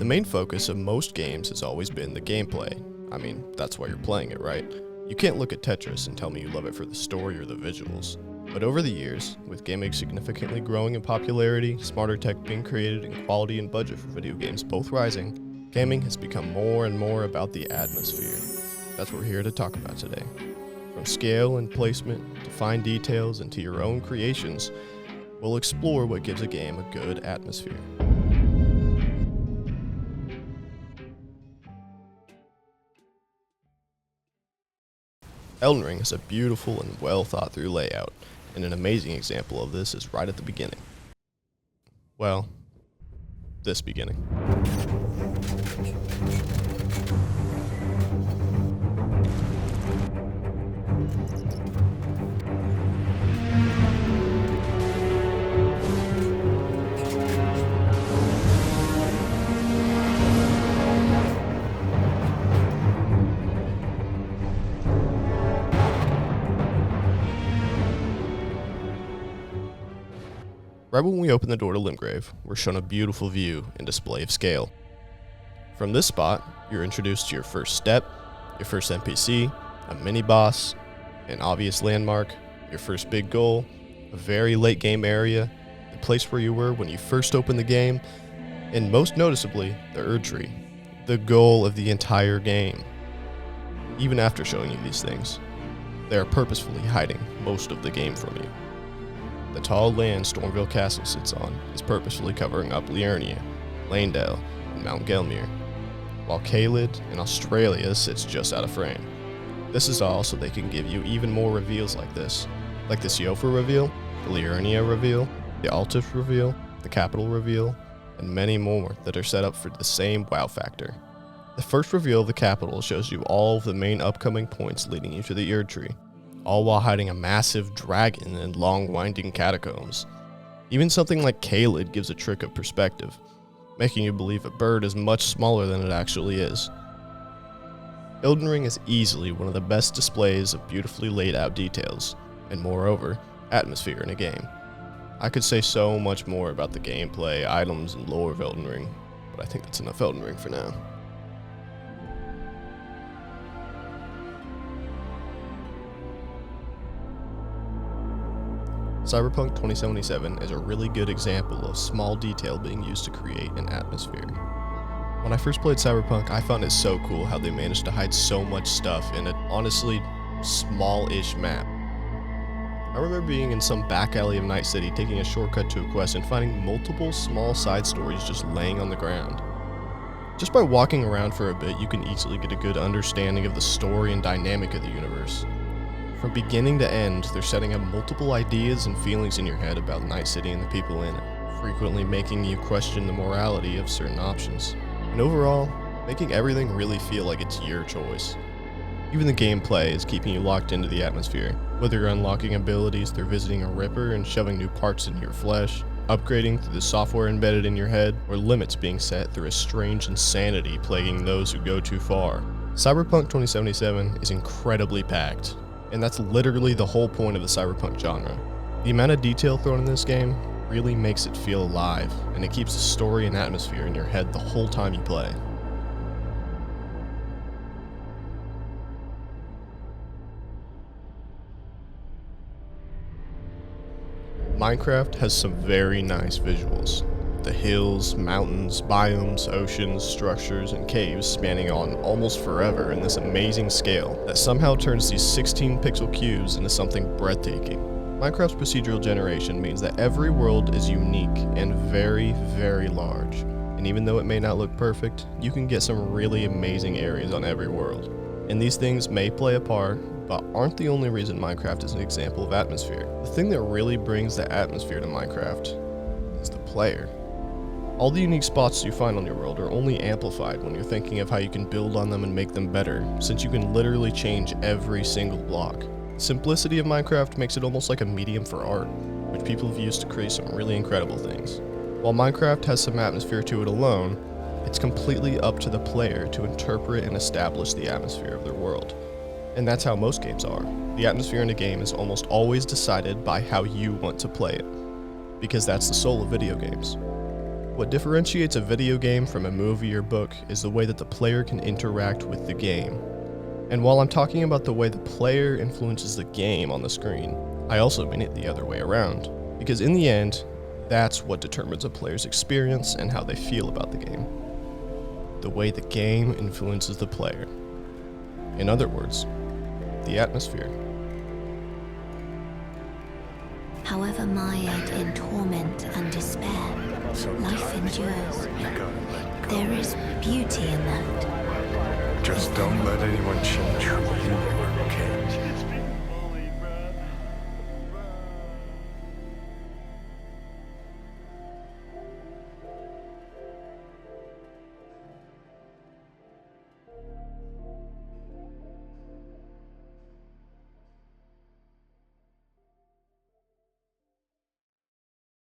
The main focus of most games has always been the gameplay. I mean, that's why you're playing it, right? You can't look at Tetris and tell me you love it for the story or the visuals. But over the years, with gaming significantly growing in popularity, smarter tech being created, and quality and budget for video games both rising, gaming has become more and more about the atmosphere. That's what we're here to talk about today. From scale and placement, to fine details, and to your own creations, we'll explore what gives a game a good atmosphere. Elden Ring has a beautiful and well thought through layout, and an amazing example of this is right at the beginning. Well, this beginning. Right when we open the door to Limgrave, we're shown a beautiful view and display of scale. From this spot, you're introduced to your first step, your first NPC, a mini-boss, an obvious landmark, your first big goal, a very late game area, the place where you were when you first opened the game, and most noticeably, the Erdtree, the goal of the entire game. Even after showing you these things, they are purposefully hiding most of the game from you. The tall land Stormveil Castle sits on is purposefully covering up Liurnia, Leyndell, and Mount Gelmir, while Caelid in Australia sits just out of frame. This is all so they can give you even more reveals like this Iofur reveal, the Liurnia reveal, the Altus reveal, the Capital reveal, and many more that are set up for the same wow factor. The first reveal of the Capital shows you all of the main upcoming points leading you to the Erdtree, all while hiding a massive dragon and long winding catacombs. Even something like Caelid gives a trick of perspective, making you believe a bird is much smaller than it actually is. Elden Ring is easily one of the best displays of beautifully laid out details, and moreover, atmosphere in a game. I could say so much more about the gameplay, items, and lore of Elden Ring, but I think that's enough Elden Ring for now. Cyberpunk 2077 is a really good example of small detail being used to create an atmosphere. When I first played Cyberpunk, I found it so cool how they managed to hide so much stuff in an honestly small-ish map. I remember being in some back alley of Night City taking a shortcut to a quest and finding multiple small side stories just laying on the ground. Just by walking around for a bit, you can easily get a good understanding of the story and dynamic of the universe. From beginning to end, they're setting up multiple ideas and feelings in your head about Night City and the people in it, frequently making you question the morality of certain options. And overall, making everything really feel like it's your choice. Even the gameplay is keeping you locked into the atmosphere, whether you're unlocking abilities through visiting a Ripper and shoving new parts into your flesh, upgrading through the software embedded in your head, or limits being set through a strange insanity plaguing those who go too far. Cyberpunk 2077 is incredibly packed, and that's literally the whole point of the cyberpunk genre. The amount of detail thrown in this game really makes it feel alive, and it keeps the story and atmosphere in your head the whole time you play. Minecraft has some very nice visuals. The hills, mountains, biomes, oceans, structures, and caves spanning on almost forever in this amazing scale that somehow turns these 16 pixel cubes into something breathtaking. Minecraft's procedural generation means that every world is unique and very, very large. And even though it may not look perfect, you can get some really amazing areas on every world. And these things may play a part, but aren't the only reason Minecraft is an example of atmosphere. The thing that really brings the atmosphere to Minecraft is the player. All the unique spots you find on your world are only amplified when you're thinking of how you can build on them and make them better, since you can literally change every single block. The simplicity of Minecraft makes it almost like a medium for art, which people have used to create some really incredible things. While Minecraft has some atmosphere to it alone, it's completely up to the player to interpret and establish the atmosphere of their world. And that's how most games are. The atmosphere in a game is almost always decided by how you want to play it, because that's the soul of video games. What differentiates a video game from a movie or book is the way that the player can interact with the game. And while I'm talking about the way the player influences the game on the screen, I also mean it the other way around. Because in the end, that's what determines a player's experience and how they feel about the game. The way the game influences the player. In other words, the atmosphere. However mired in torment and despair, life endures. There is beauty in that. Just don't let anyone change who you are, okay?